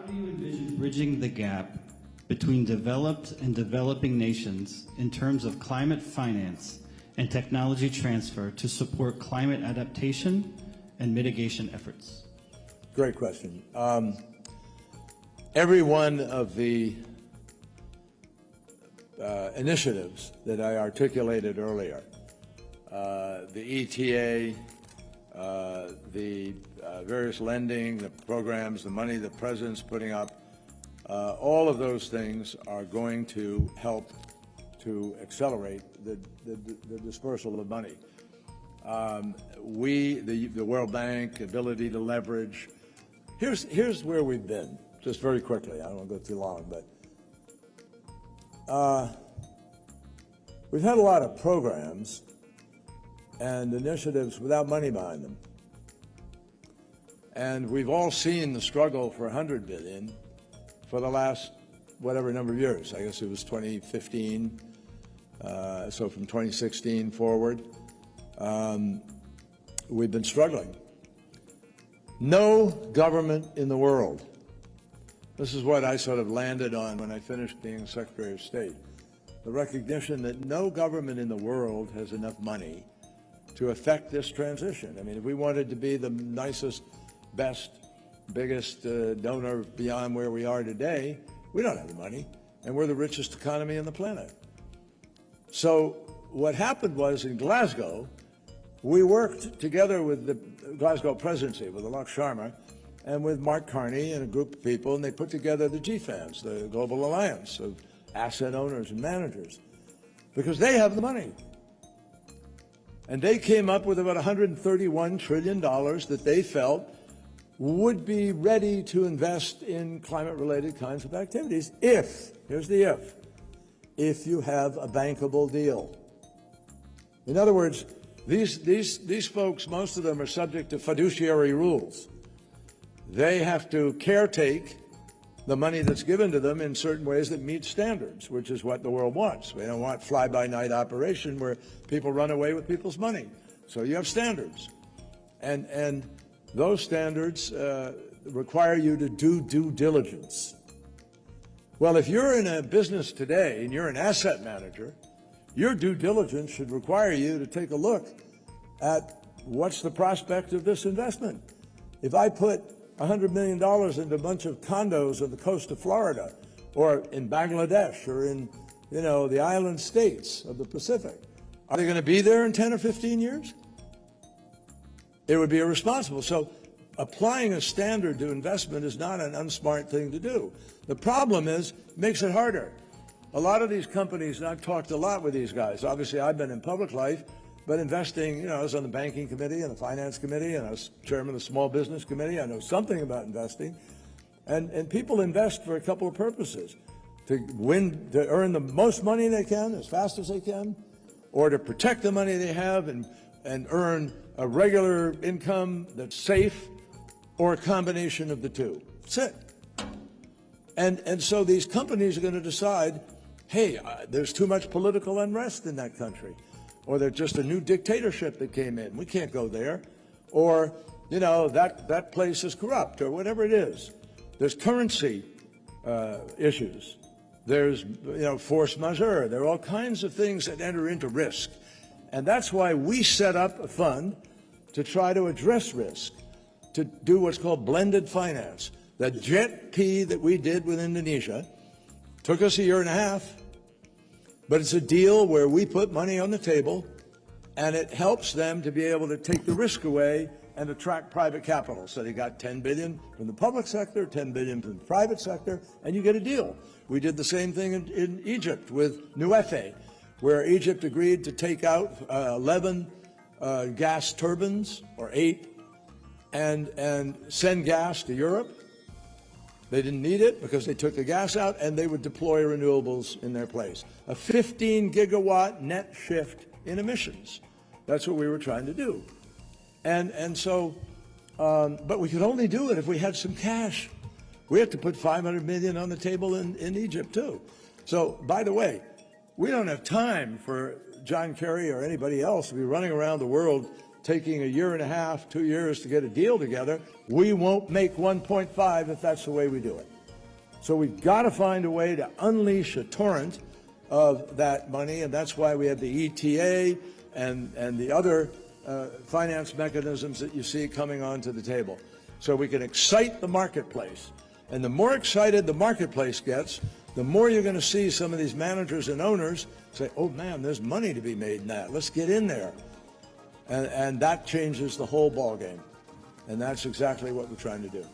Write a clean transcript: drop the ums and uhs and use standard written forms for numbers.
do you envision bridging the gap between developed and developing nations in terms of climate finance and technology transfer to support climate adaptation and mitigation efforts? Great question. Every one of the initiatives that I articulated earlier, the ETA, the various lending, the programs, the money the President's putting up, all of those things are going to help to accelerate the dispersal of money. The World Bank, ability to leverage. Here's where we've been, just very quickly. I don't want to go too long, but we've had a lot of programs and initiatives without money behind them. And we've all seen the struggle for $100 billion for the last whatever number of years. I guess it was 2015, so from 2016 forward, we've been struggling. No government in the world, this is what I sort of landed on when I finished being Secretary of State, the recognition that no government in the world has enough money to affect this transition. I mean, if we wanted to be the nicest, best, biggest donor beyond where we are today, we don't have the money, and we're the richest economy on the planet. So what happened was in Glasgow, we worked together with the Glasgow presidency, with Alok Sharma, and with Mark Carney and a group of people, and they put together the GFANs, the Global Alliance of Asset Owners and Managers, because they have the money. And they came up with about $131 trillion that they felt would be ready to invest in climate-related kinds of activities if, here's the if you have a bankable deal. In other words, these folks, most of them are subject to fiduciary rules. They have to caretake the money that's given to them in certain ways that meet standards, which is what the world wants. We don't want fly-by-night operation where people run away with people's money. So you have standards. And those standards require you to do due diligence. Well, if you're in a business today and you're an asset manager, your due diligence should require you to take a look at what's the prospect of this investment. If I put $100 million into a bunch of condos on the coast of Florida or in Bangladesh or in, the island states of the Pacific, are they going to be there in 10 or 15 years? It would be irresponsible. So applying a standard to investment is not an unsmart thing to do. The problem is, it makes it harder. A lot of these companies, and I've talked a lot with these guys. Obviously, I've been in public life, but investing, I was on the banking committee and the finance committee, and I was chairman of the small business committee. I know something about investing. And people invest for a couple of purposes: to earn the most money they can as fast as they can, or to protect the money they have and earn a regular income that's safe, or a combination of the two. That's it. And so these companies are going to decide, hey, there's too much political unrest in that country, or there's just a new dictatorship that came in. We can't go there. Or, that place is corrupt, or whatever it is. There's currency issues. There's, force majeure. There are all kinds of things that enter into risk. And that's why we set up a fund to try to address risk, to do what's called blended finance. The Jet P that we did with Indonesia took us a year and a half, but it's a deal where we put money on the table, and it helps them to be able to take the risk away and attract private capital. So they got $10 billion from the public sector, $10 billion from the private sector, and you get a deal. We did the same thing in Egypt with Nuefe, where Egypt agreed to take out 11 gas turbines, or 8, and send gas to Europe. They didn't need it because they took the gas out, and they would deploy renewables in their place. A 15 gigawatt net shift in emissions. That's what we were trying to do. But we could only do it if we had some cash. We had to put $500 million on the table in Egypt too. So, by the way, we don't have time for John Kerry or anybody else to be running around the world taking a year and a half, 2 years to get a deal together. We won't make 1.5 if that's the way we do it. So we've got to find a way to unleash a torrent of that money, and that's why we have the ETA and the other finance mechanisms that you see coming onto the table. So we can excite the marketplace. And the more excited the marketplace gets, the more you're going to see some of these managers and owners say, oh man, there's money to be made in that. Let's get in there. And that changes the whole ballgame. And that's exactly what we're trying to do.